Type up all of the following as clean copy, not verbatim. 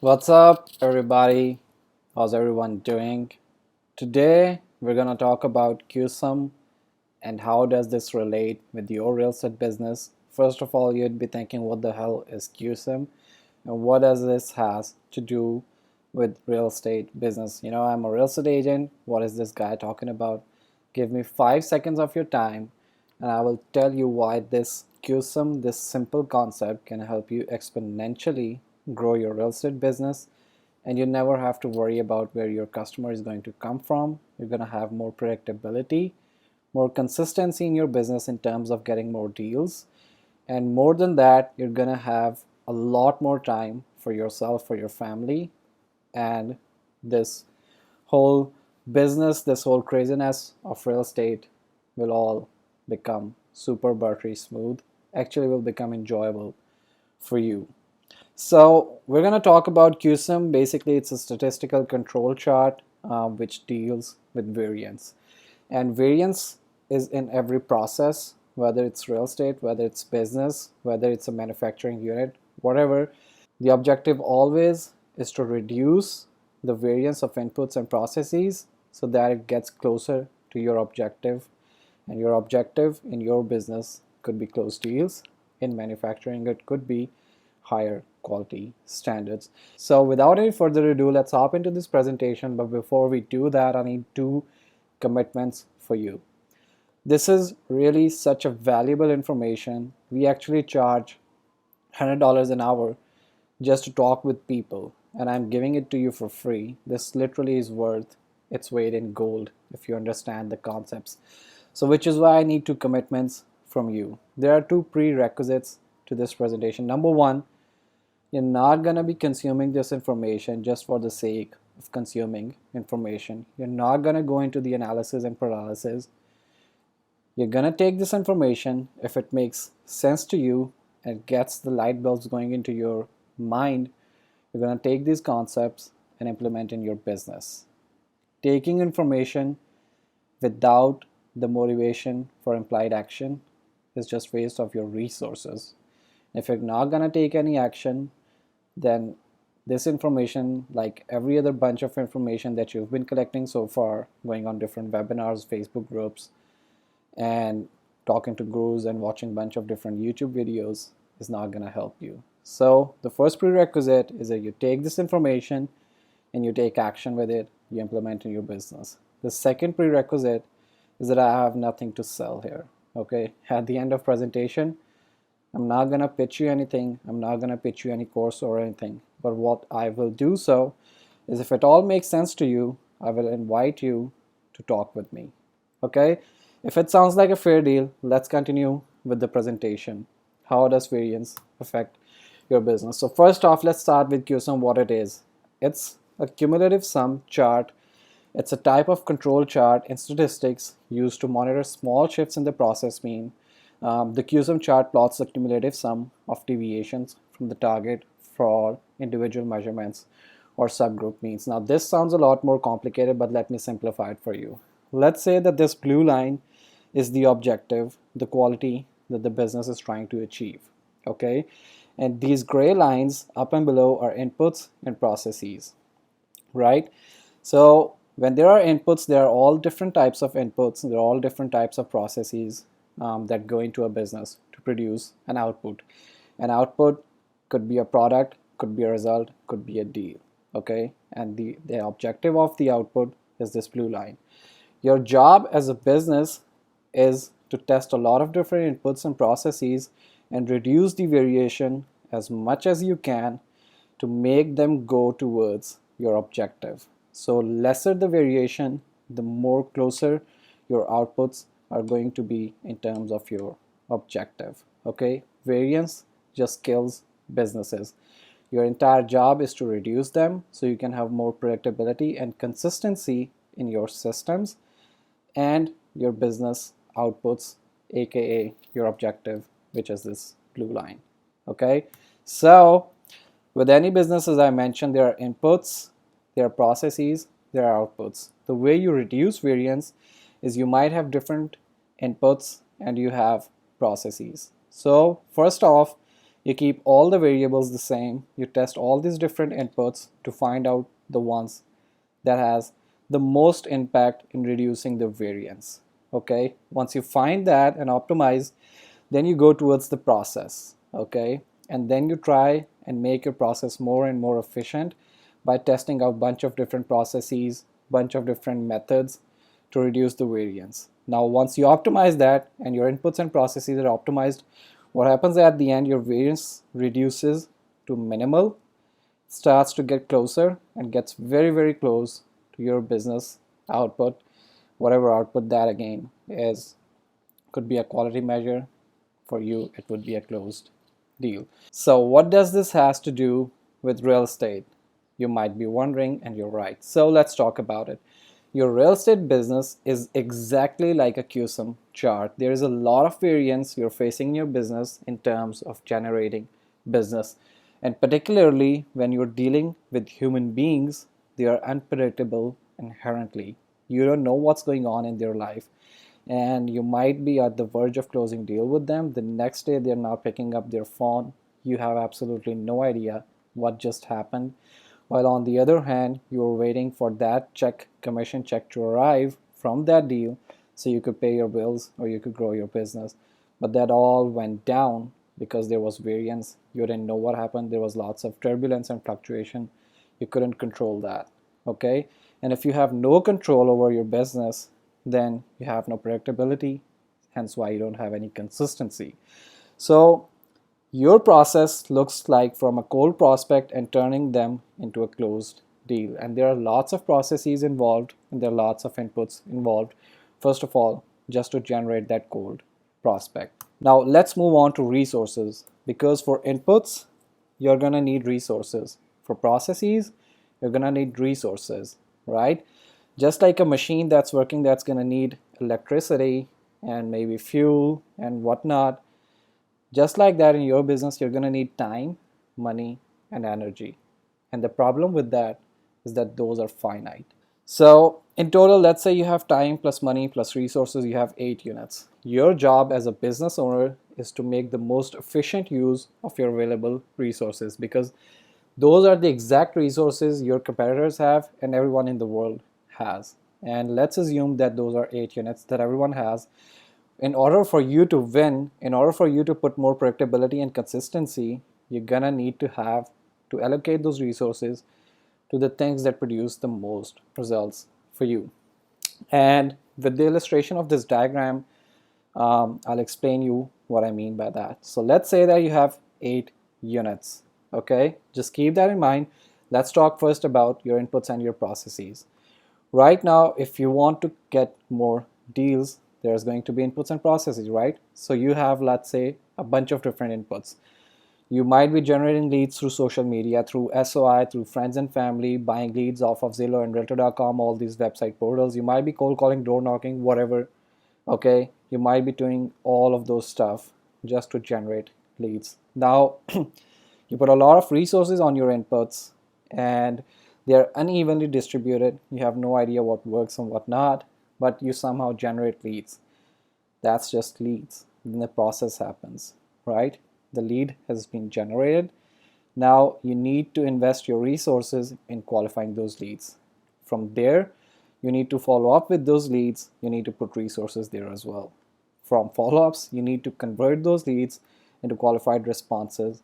What's up, everybody? How's everyone doing? Today, we're going to talk about QSUM and how does this relate with your real estate business. First of all, you'd be thinking, what the hell is QSUM and what does this has to do with real estate business? I'm a real estate agent. What is this guy talking about? Give me 5 seconds of your time and I will tell you why this QSUM, this simple concept, can help you exponentially grow your real estate business, and you never have to worry about where your customer is going to come from. You're going to have more predictability, more consistency in your business in terms of getting more deals, and more than that, you're going to have a lot more time for yourself, for your family, and this whole business, this whole craziness of real estate will all become super buttery smooth. Actually, will become enjoyable for you. So we're going to talk about QSIM. Basically, it's a statistical control chart which deals with variance. And variance is in every process, whether it's real estate, whether it's business, whether it's a manufacturing unit, whatever. The objective always is to reduce the variance of inputs and processes so that it gets closer to your objective. And your objective in your business could be close deals. In manufacturing, it could be higher quality standards. So without any further ado, let's hop into this presentation. But before we do that, I need two commitments for you. This is really such a valuable information. We actually charge $100 an hour just to talk with people, and I'm giving it to you for free. This literally is worth its weight in gold if you understand the concepts. So which is why I need two commitments from you. There are two prerequisites to this presentation. Number one, you're not going to be consuming this information just for the sake of consuming information. You're not going to go into the analysis and paralysis. You're going to take this information if it makes sense to you and gets the light bulbs going into your mind. You're going to take these concepts and implement in your business. Taking information without the motivation for implied action is just waste of your resources. If you're not going to take any action, then this information, like every other bunch of information that you've been collecting so far, going on different webinars, Facebook groups, and talking to gurus and watching a bunch of different YouTube videos, is not going to help you. So the first prerequisite is that you take this information and you take action with it, you implement in your business. The second prerequisite is that I have nothing to sell here. Okay, at the end of presentation, I'm not going to pitch you anything. I'm not going to pitch you any course or anything. But what I will do so is, if it all makes sense to you, I will invite you to talk with me. Okay? If it sounds like a fair deal, let's continue with the presentation. How does variance affect your business? So first off, let's start with QSUM, what it is. It's a cumulative sum chart. It's a type of control chart in statistics used to monitor small shifts in the process mean. The QSUM chart plots the cumulative sum of deviations from the target for individual measurements or subgroup means. Now this sounds a lot more complicated, but let me simplify it for you. Let's say that this blue line is the objective, the quality that the business is trying to achieve. Okay, and these gray lines up and below are inputs and processes, right? So when there are inputs, there are all different types of inputs, there are all different types of processes that go into a business to produce an output. An output could be a product, could be a result, could be a deal. Okay, and the objective of the output is this blue line. Your job as a business is to test a lot of different inputs and processes and reduce the variation as much as you can to make them go towards your objective. So lesser the variation, the more closer your outputs are going to be in terms of your objective. Okay, variance just kills businesses. Your entire job is to reduce them so you can have more predictability and consistency in your systems and your business outputs, aka your objective, which is this blue line. Okay, so with any business, as I mentioned, there are inputs, there are processes, there are outputs. The way you reduce variance is you might have different inputs and you have processes. So first off, You keep all the variables the same. You test all these different inputs to find out the ones that has the most impact in reducing the variance. Okay, once you find that and optimize, then you go towards the process. Okay, and then you try and make your process more and more efficient by testing out bunch of different processes, bunch of different methods to reduce the variance. Now once you optimize that and your inputs and processes are optimized, what happens at the end, your variance reduces to minimal, starts to get closer and gets very, very close to your business output, whatever output that again is. Could be a quality measure. For you, it would be a closed deal. So what does this has to do with real estate? You might be wondering, and you're right. So let's talk about it. Your real estate business is exactly like a QSUM chart. There is a lot of variance you're facing in your business in terms of generating business. And particularly when you're dealing with human beings, they are unpredictable inherently. You don't know what's going on in their life. And you might be at the verge of closing deal with them. The next day they're not picking up their phone. You have absolutely no idea what just happened. While on the other hand, you were waiting for that commission check to arrive from that deal so you could pay your bills or you could grow your business. But that all went down because there was variance. You didn't know what happened. There was lots of turbulence and fluctuation. You couldn't control that. Okay? And if you have no control over your business, then you have no predictability, hence why you don't have any consistency. So your process looks like from a cold prospect and turning them into a closed deal. And there are lots of processes involved and there are lots of inputs involved. First of all, just to generate that cold prospect. Now let's move on to resources, because for inputs, you're gonna need resources. For processes, you're gonna need resources, right? Just like a machine that's working, that's gonna need electricity and maybe fuel and whatnot. Just like that in your business, you're gonna need time, money, and energy. And the problem with that is that those are finite. So in total, let's say you have time plus money plus resources, you have 8 units. Your job as a business owner is to make the most efficient use of your available resources, because those are the exact resources your competitors have and everyone in the world has. And let's assume that those are 8 units that everyone has. In order for you to win, in order for you to put more predictability and consistency, you're gonna need to have to allocate those resources to the things that produce the most results for you. And with the illustration of this diagram, I'll explain you what I mean by that. So let's say that you have 8 units. Okay, just keep that in mind. Let's talk first about your inputs and your processes. Right now, if you want to get more deals, there's going to be inputs and processes, right? So you have, let's say, a bunch of different inputs. You might be generating leads through social media, through SOI, through friends and family, buying leads off of Zillow and Realtor.com, all these website portals. You might be cold calling, door knocking, whatever. Okay, you might be doing all of those stuff just to generate leads. Now, you put a lot of resources on your inputs and they're unevenly distributed. You have no idea what works and what not, but you somehow generate leads. That's just leads. Then the process happens, right? The lead has been generated. Now you need to invest your resources in qualifying those leads. From there, you need to follow up with those leads. You need to put resources there as well. From follow-ups, you need to convert those leads into qualified responses.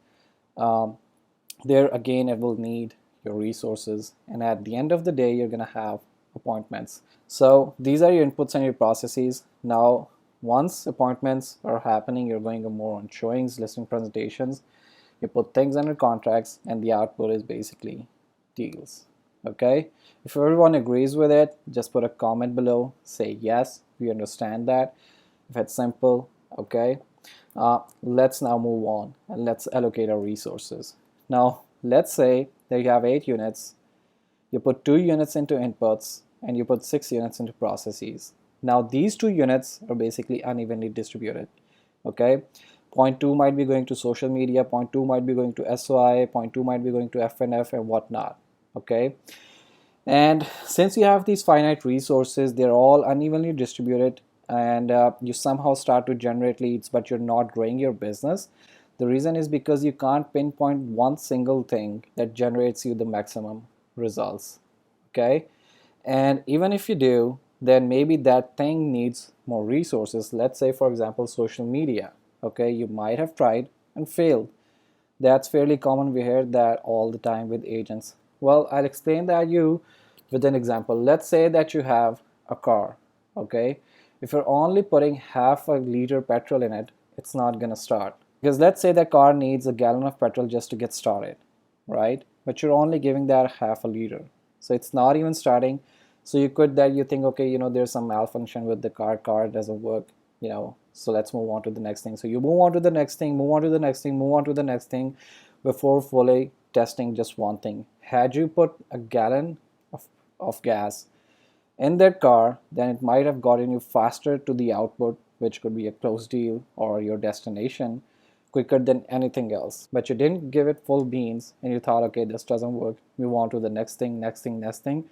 There again, it will need your resources, and at the end of the day, you're gonna have appointments. So these are your inputs and your processes. Now, once appointments are happening, you're going more on showings, listing presentations. You put things under contracts, and the output is basically deals. Okay, if everyone agrees with it, just put a comment below, say yes, we understand that. If it's simple, okay. Let's now move on and let's allocate our resources. Now let's say that you have 8 units, you put 2 units into inputs and you put 6 units into processes. Now these 2 units are basically unevenly distributed. Okay, 0.2 might be going to social media, 0.2 might be going to SOI, 0.2 might be going to FNF and whatnot. Okay, and since you have these finite resources, they're all unevenly distributed, and you somehow start to generate leads but you're not growing your business, The reason is because you can't pinpoint one single thing that generates you the maximum results. Okay, and even if you do, then maybe that thing needs more resources. Let's say, for example, social media. Okay, you might have tried and failed. That's fairly common. We hear that all the time with agents. Well, I'll explain that you with an example. Let's say that you have a car. Okay, if you're only putting half a liter petrol in it, it's not gonna start. Because let's say the car needs a gallon of petrol just to get started, right? But you're only giving that half a liter, so it's not even starting. So you could that you think, okay, there's some malfunction with the car doesn't work, so let's move on to the next thing. So you move on to the next thing, move on to the next thing, move on to the next thing, before fully testing just one thing. Had you put a gallon of gas in that car, then it might have gotten you faster to the output, which could be a close deal or your destination, quicker than anything else. But you didn't give it full beans and you thought, okay, this doesn't work, move on to the next thing, next thing, next thing.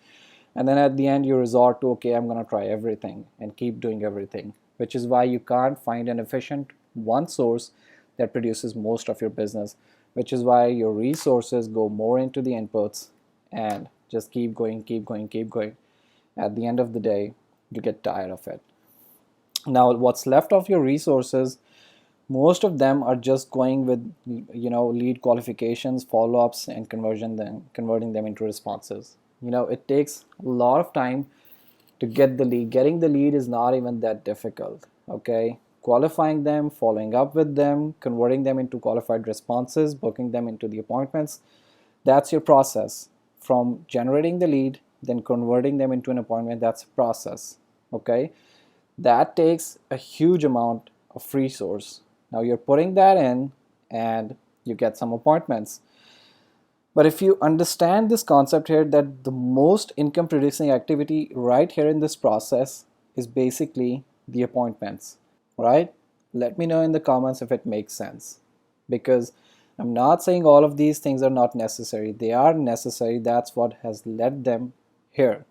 And then at the end you resort to, okay, I'm going to try everything and keep doing everything, which is why you can't find an efficient one source that produces most of your business, which is why your resources go more into the inputs and just keep going, keep going, keep going. At the end of the day, you get tired of it. Now, what's left of your resources, most of them are just going with lead qualifications, follow-ups, and converting them into responses. It takes a lot of time to get the lead. Getting the lead is not even that difficult. Okay, qualifying them, following up with them, converting them into qualified responses, booking them into the appointments, that's your process. From generating the lead, then converting them into an appointment, that's a process. Okay, that takes a huge amount of resource. Now you're putting that in and you get some appointments. But if you understand this concept here, that the most income producing activity right here in this process is basically the appointments, right? Let me know in the comments if it makes sense, because I'm not saying all of these things are not necessary. They are necessary. That's what has led them here.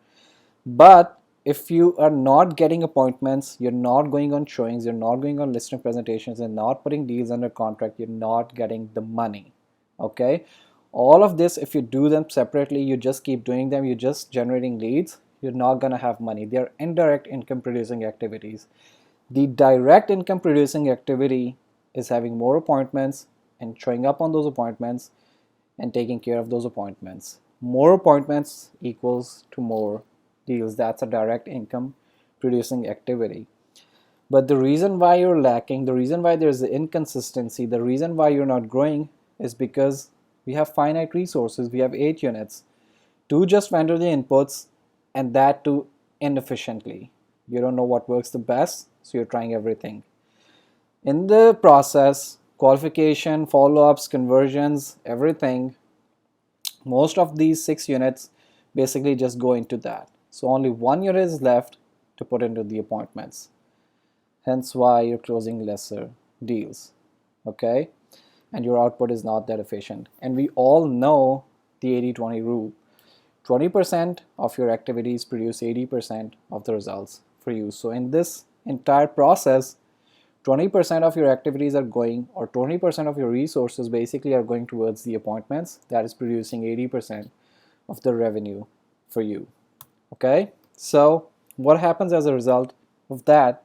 But if you are not getting appointments, you're not going on showings, you're not going on listing presentations, and not putting deals under contract, you're not getting the money. Okay, all of this, if you do them separately, you just keep doing them, you're just generating leads, you're not going to have money. They're indirect income producing activities. The direct income producing activity is having more appointments and showing up on those appointments and taking care of those appointments. More appointments equals to more deals. That's a direct income producing activity. But the reason why you're lacking, the reason why there's inconsistency, the reason why you're not growing is because we have finite resources. We have 8 units to just render the inputs, and that too inefficiently. You don't know what works the best, so you're trying everything. In the process, qualification, follow-ups, conversions, everything, most of these 6 units basically just go into that. So only 1 unit is left to put into the appointments. Hence why you're closing lesser deals. Okay, and your output is not that efficient. And we all know the 80-20 rule. 20% of your activities produce 80% of the results for you. So in this entire process, 20% of your activities are going, or 20% of your resources basically are going towards the appointments. That is producing 80% of the revenue for you. Okay, so what happens as a result of that?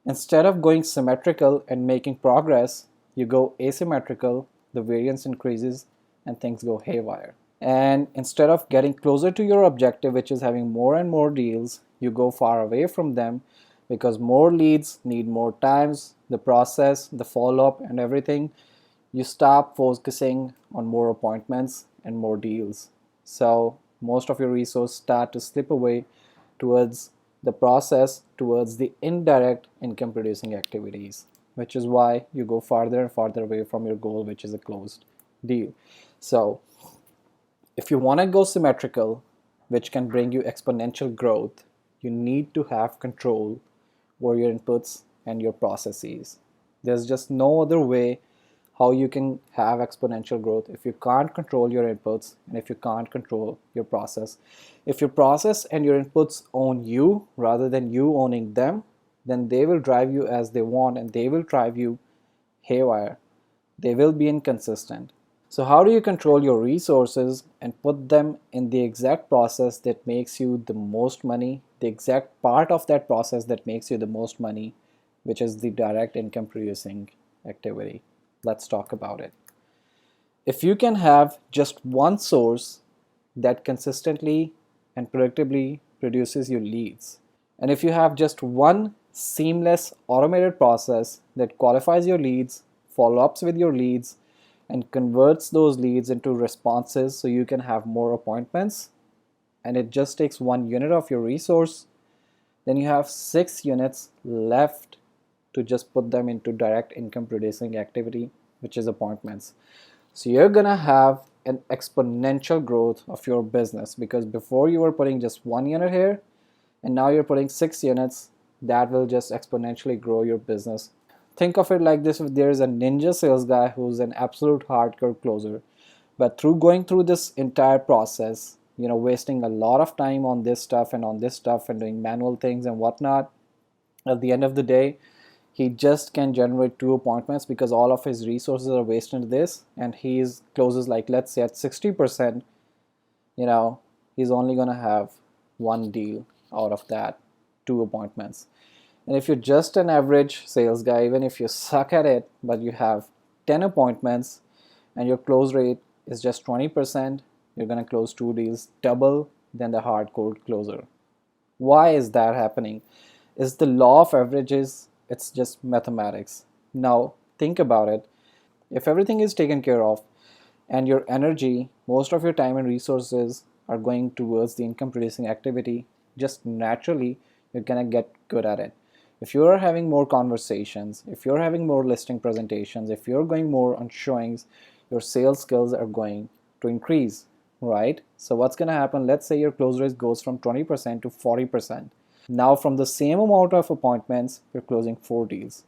Instead of going symmetrical and making progress, you go asymmetrical, the variance increases, and things go haywire. And instead of getting closer to your objective, which is having more and more deals, you go far away from them, because more leads need more times, the process, the follow-up, and everything. You stop focusing on more appointments and more deals. So most of your resources start to slip away towards the process, towards the indirect income producing activities, which is why you go farther and farther away from your goal, which is a closed deal. So if you want to go symmetrical, which can bring you exponential growth, you need to have control over your inputs and your processes. There's just no other way how you can have exponential growth if you can't control your inputs and if you can't control your process. If your process and your inputs own you rather than you owning them, then they will drive you as they want and they will drive you haywire. They will be inconsistent. So how do you control your resources and put them in the exact process that makes you the most money, the exact part of that process that makes you the most money, which is the direct income producing activity? Let's talk about it. If you can have just one source that consistently and predictably produces you leads, and if you have just one seamless automated process that qualifies your leads, follow-ups with your leads, and converts those leads into responses so you can have more appointments, and it just takes 1 unit of your resource, then you have 6 units left to just put them into direct income producing activity, which is appointments. So you're gonna have an exponential growth of your business, because before you were putting just 1 unit here and now you're putting 6 units. That will just exponentially grow your business. Think of it like this: if there is a ninja sales guy who's an absolute hardcore closer, but through going through this entire process, wasting a lot of time on this stuff and on this stuff and doing manual things and whatnot, at the end of the day he just can generate 2 appointments because all of his resources are wasted into this, and he's closes, like, let's say at 60%, he's only gonna have one deal out of that 2 appointments. And if you're just an average sales guy, even if you suck at it but you have 10 appointments and your close rate is just 20%, you're gonna close 2 deals, double than the hardcore closer. Why is that happening? Is the law of averages. It's just mathematics. Now think about it. If everything is taken care of and your energy, most of your time and resources are going towards the income producing activity, just naturally you're gonna get good at it. If you're having more conversations, if you're having more listing presentations, if you're going more on showings, your sales skills are going to increase, right? So what's gonna happen? Let's say your close rate goes from 20% to 40%. Now from the same amount of appointments, you're closing 4 deals.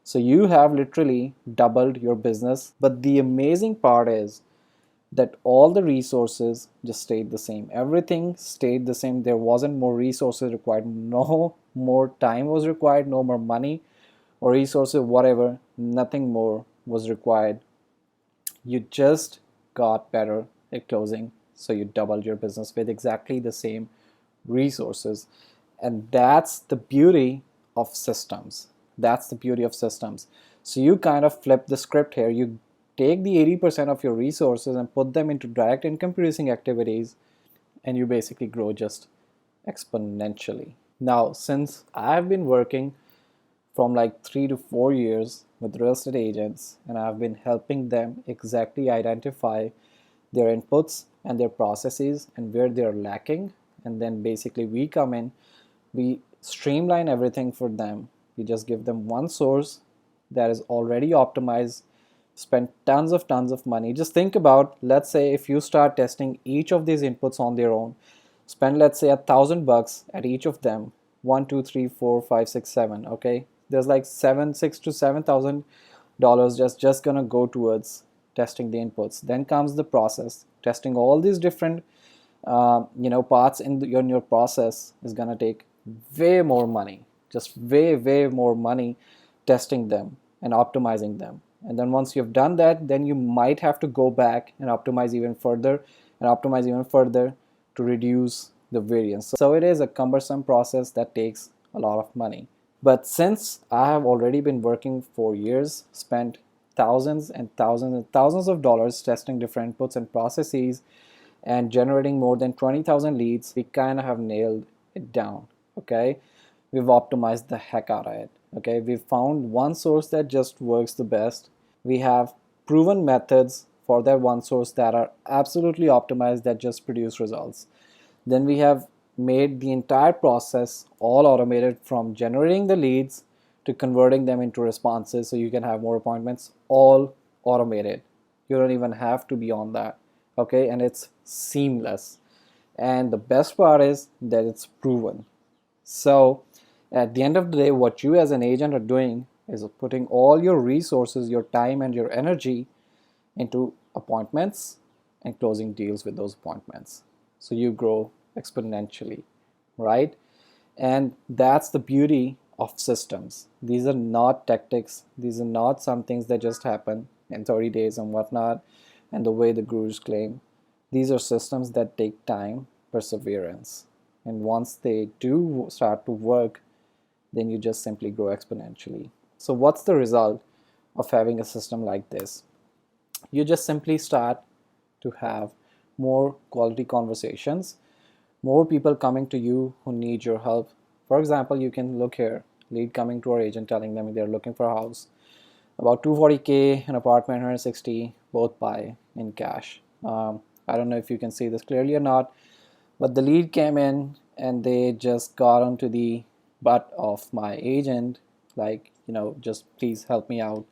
So you have literally doubled your business. But the amazing part is that all the resources just stayed the same. Everything stayed the same. There wasn't more resources required. No more time was required. No more money or resources, whatever. Nothing more was required. You just got better at closing. So you doubled your business with exactly the same resources. And that's the beauty of systems. That's the beauty of systems. So you kind of flip the script here. You take the 80% of your resources and put them into direct income producing activities, and you basically grow just exponentially. Now, since I've been working from like 3 to 4 years with real estate agents, and I've been helping them exactly identify their inputs and their processes and where they're lacking, and then basically we come in, we streamline everything for them. We just give them one source that is already optimized, spend tons of money. Just think about, let's say if you start testing each of these inputs on their own, spend, let's say, $1,000 at each of them. 1, 2, 3, 4, 5, 6, 7. Okay, there's like $6,000 to $7,000 just gonna go towards testing the inputs. Then comes the process. Testing all these different parts in your process is gonna take way more money, just way more money, testing them and optimizing them. And then once you've done that, then you might have to go back and optimize even further to reduce the variance. So it is a cumbersome process that takes a lot of money. But since I have already been working for years, spent thousands and thousands and thousands of dollars testing different inputs and processes and generating more than 20,000 leads, we kind of have nailed it down. Okay, we've optimized the heck out of it. Okay, we've found one source that just works the best. We have proven methods for that one source that are absolutely optimized, that just produce results. Then we have made the entire process all automated, from generating the leads to converting them into responses so you can have more appointments, all automated. You don't even have to be on that. Okay, and it's seamless. And the best part is that it's proven. So at the end of the day, what you as an agent are doing is putting all your resources, your time and your energy into appointments and closing deals with those appointments. So you grow exponentially, right? And that's the beauty of systems. These are not tactics. These are not some things that just happen. in 30 days and whatnot, and the way the gurus claim. These are systems that take time, perseverance. And once they do start to work, then you just simply grow exponentially. So what's the result of having a system like this? You just simply start to have more quality conversations, more people coming to you who need your help. For example, you can look here, lead coming to our agent telling them they're looking for a house, about 240K, an apartment 160, both buy in cash. I don't know if you can see this clearly or not, but the lead came in and they just got onto the butt of my agent, like, just please help me out.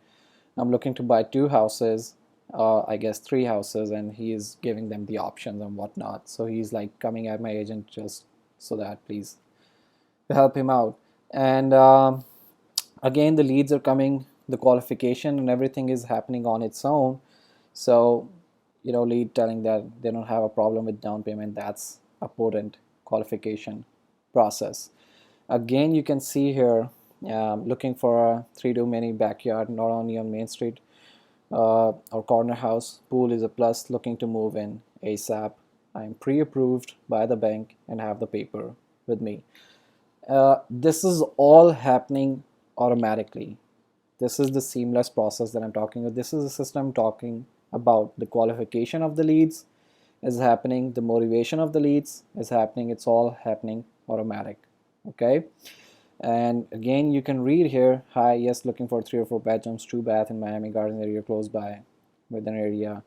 I'm looking to buy two houses, I guess three houses, and he is giving them the options and whatnot. So he's like coming at my agent just so that please help him out. And again, the leads are coming, the qualification and everything is happening on its own. So, lead telling that they don't have a problem with down payment, that's a potent qualification process. Again, you can see here, looking for a 3-2 backyard, not only on Main Street or corner house. Pool is a plus, looking to move in ASAP. I'm pre-approved by the bank and have the paper with me. This is all happening automatically. This is the seamless process that I'm talking about. This is the system talking about. The qualification of the leads is happening, the motivation of the leads is happening, it's all happening automatic. Okay, and again, you can read here, hi, yes, looking for 3 or 4 bedrooms, 2 bath in Miami Gardens area close by with an area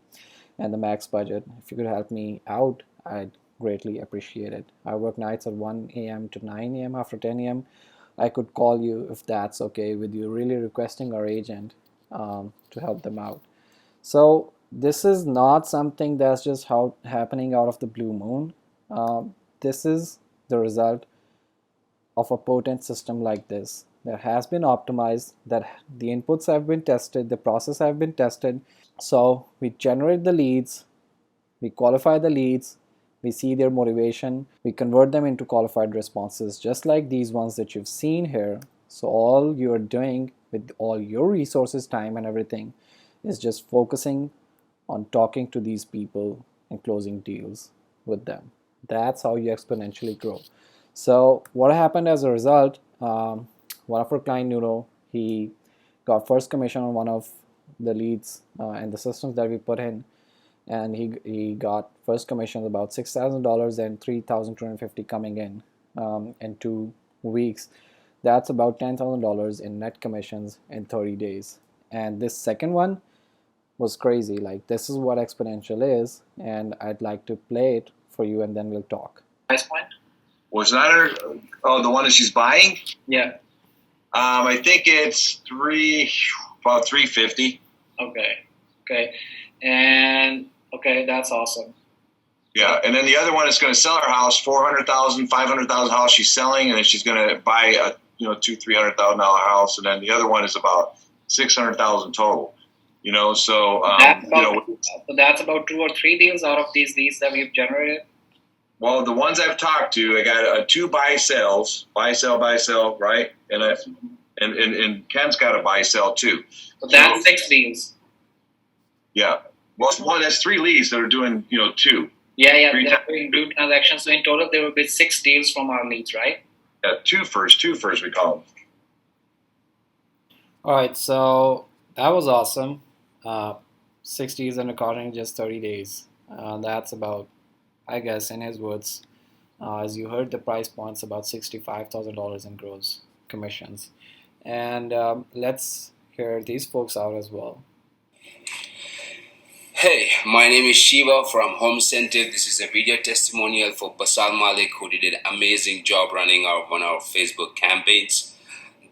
and the max budget. If you could help me out, I'd greatly appreciate it. I work nights at 1 a.m. to 9 a.m. After 10 a.m. I could call you if that's okay with you, really requesting our agent to help them out. So this is not something that's just happening out of the blue moon. This is the result of a potent system like this that has been optimized, that the inputs have been tested, the process have been tested. So we generate the leads, we qualify the leads, we see their motivation, we convert them into qualified responses, just like these ones that you've seen here. So all you're doing with all your resources, time and everything is just focusing on talking to these people and closing deals with them. That's how you exponentially grow. So what happened as a result, one of our client, Nuno, he got first commission on one of the leads and the systems that we put in, and he got first commission about $6,000 and $3,250 coming in 2 weeks. That's about $10,000 in net commissions in 30 days. And this second one was crazy. Like, this is what exponential is, and I'd like to play it for you and then we'll talk. Price point? Was that her? Oh, the one that she's buying? Yeah. I think it's about $350. Okay. And okay, that's awesome. Yeah, and then the other one is going to sell her house, $400,000, $500,000 house she's selling, and then she's going to buy a $200,000-$300,000 house, and then the other one is about $600,000 total. So that's about 2 or 3 deals out of these leads that we've generated. Well, the ones I've talked to, I got 2 buy sell, right? And Ken's got a buy sell too. So that's 6 deals. Yeah. Well, that's 3 leads that are doing 2. Yeah, they're doing 2 transactions. So in total, there will be 6 deals from our leads, right? Yeah, two first we call them. All right, so that was awesome. 6 deals and recording in just 30 days. That's about, I guess, in his words, as you heard, the price point's about $65,000 in gross commissions. And let's hear these folks out as well. Hey, my name is Shiva from Home Center. This is a video testimonial for Basal Malik, who did an amazing job running one of our Facebook campaigns.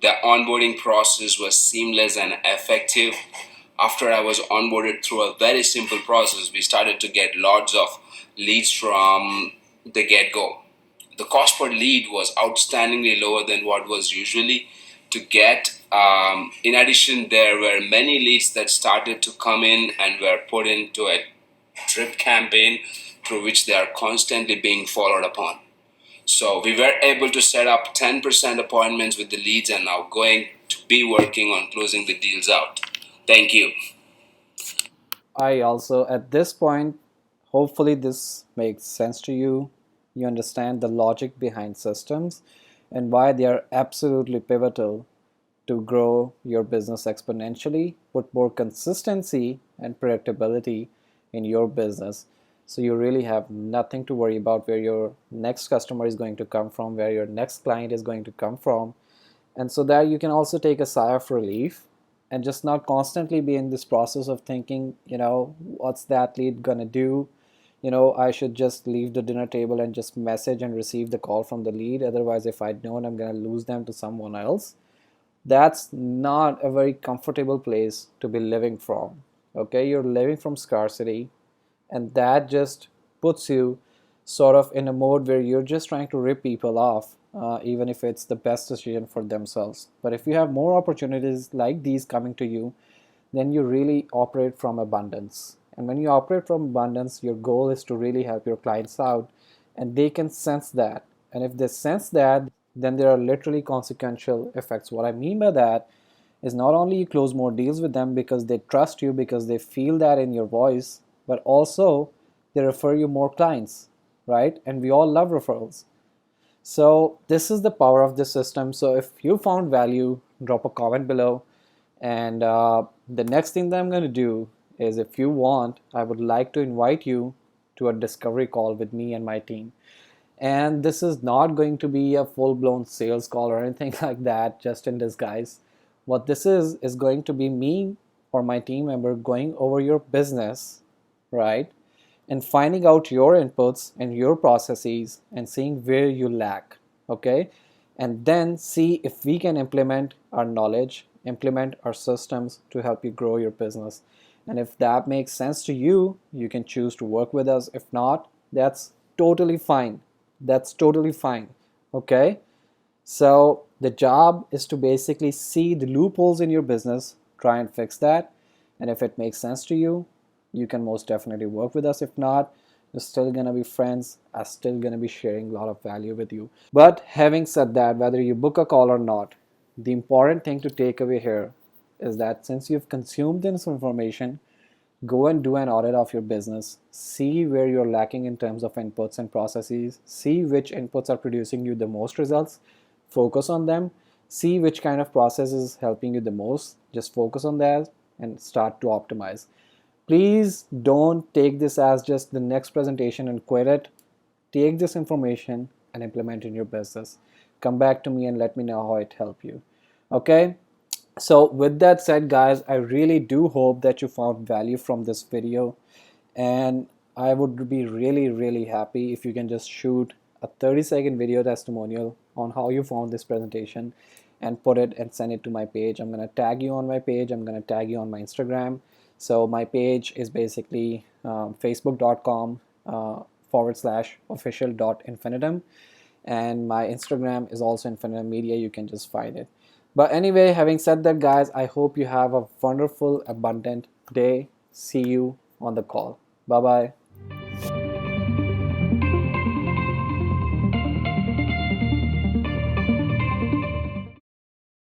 The onboarding process was seamless and effective. After I was onboarded through a very simple process, we started to get lots of leads from the get-go. The cost per lead was outstandingly lower than what was usually to get. In addition, there were many leads that started to come in and were put into a drip campaign through which they are constantly being followed upon. So we were able to set up 10% appointments with the leads and now going to be working on closing the deals out. Thank you. I also, at this point, hopefully this makes sense to you. You understand the logic behind systems and why they are absolutely pivotal to grow your business exponentially, put more consistency and predictability in your business. So you really have nothing to worry about where your next customer is going to come from, where your next client is going to come from. And so that you can also take a sigh of relief and just not constantly be in this process of thinking, what's that lead gonna do? I should just leave the dinner table and just message and receive the call from the lead. Otherwise, if I'd known, I'm gonna lose them to someone else. That's not a very comfortable place to be living from. Okay, you're living from scarcity, and that just puts you sort of in a mode where you're just trying to rip people off, even if it's the best decision for themselves. But if you have more opportunities like these coming to you, then you really operate from abundance. And when you operate from abundance, your goal is to really help your clients out, and they can sense that. And if they sense that, then there are literally consequential effects. What I mean by that is not only you close more deals with them because they trust you, because they feel that in your voice, but also they refer you more clients, right? And we all love referrals. So this is the power of this system. So if you found value, drop a comment below. And the next thing that I'm going to do is, if you want, I would like to invite you to a discovery call with me and my team. And this is not going to be a full-blown sales call or anything like that, just in disguise. What this is going to be me or my team member going over your business, right? And finding out your inputs and your processes and seeing where you lack, okay? And then see if we can implement our knowledge, implement our systems to help you grow your business. And if that makes sense to you, you can choose to work with us. If not, that's totally fine. That's totally fine, okay? So the job is to basically see the loopholes in your business, try and fix that. And if it makes sense to you, you can most definitely work with us. If not, you're still gonna be friends. I'm still gonna be sharing a lot of value with you. But having said that, whether you book a call or not, the important thing to take away here is that since you've consumed this information, go and do an audit of your business. See where you're lacking in terms of inputs and processes. See which inputs are producing you the most results. Focus on them. See which kind of process is helping you the most. Just focus on that and start to optimize. Please don't take this as just the next presentation and quit it. Take this information and implement in your business. Come back to me and let me know how it helped you. Okay? So with that said, guys, I really do hope that you found value from this video, and I would be really happy if you can just shoot a 30-second video testimonial on how you found this presentation and put it and send it to my page. I'm going to tag you on my page. I'm going to tag you on my Instagram. So my page is basically facebook.com /official.infinitum, and my Instagram is also Infinitum Media. You can just find it. But anyway, having said that, guys, I hope you have a wonderful, abundant day. See you on the call. Bye bye.